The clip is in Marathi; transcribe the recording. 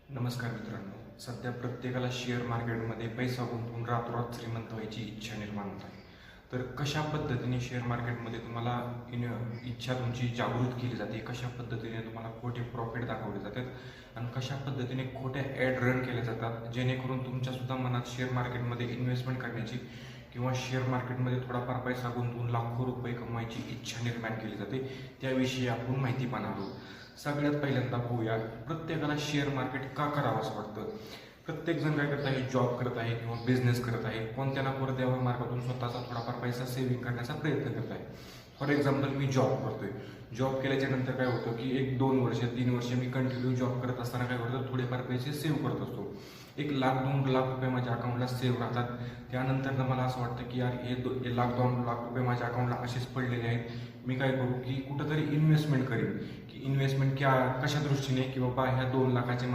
नमस्कार मित्रांनो. सध्या प्रत्येकाला शेअर मार्केटमध्ये पैसा गुंतवून रातोरात श्रीमंत व्हायची इच्छा निर्माण होत आहे. तर कशा पद्धतीने शेअर मार्केटमध्ये तुम्हाला इच्छा तुमची जागृत केली जाते, कशा पद्धतीने तुम्हाला खोटे प्रॉफिट दाखवले जातात आणि कशा पद्धतीने खोट्या ॲड रन केल्या जातात, जेणेकरून तुमच्यासुद्धा मनात शेअर मार्केटमध्ये इन्व्हेस्टमेंट करण्याची किंवा शेअर मार्केटमध्ये थोडाफार पैसा गुंतवून लाखो रुपये कमवायची इच्छा निर्माण केली जाते. त्याविषयी आपण माहिती पाहणार आहोत. सगळ्यात पहिल्यांदा पाहूया, प्रत्येकाला शेअर मार्केट का करावं असं वाटतं. प्रत्येकजण काय करत आहे, जॉब करत आहे किंवा बिझनेस करत आहे, कोणत्या ना कोणत्या मार्गातून स्वतःचा थोडाफार पैसा सेव्हिंग करण्याचा प्रयत्न करत आहे. फॉर एक्झाम्पल, मी जॉब करतोय. जॉब केल्याच्या नंतर काय होतं की 1-2 वर्ष 3 वर्ष मी कंटिन्यू जॉब करत असताना काय करतो, थोडेफार पैसे सेव्ह करत असतो. 1 लाख 2 लाख रुपये माझ्या अकाउंटला सेव्ह राहतात. त्यानंतर मला असं वाटतं की यार, हे 1 लाख 2 लाख रुपये माझ्या अकाउंटला असेच पडलेले आहेत, मी काय करू की कुठंतरी इन्व्हेस्टमेंट करेन. की इन्व्हेस्टमेंट कशा दृष्टीने की बाबा ह्या 2 लाखाचे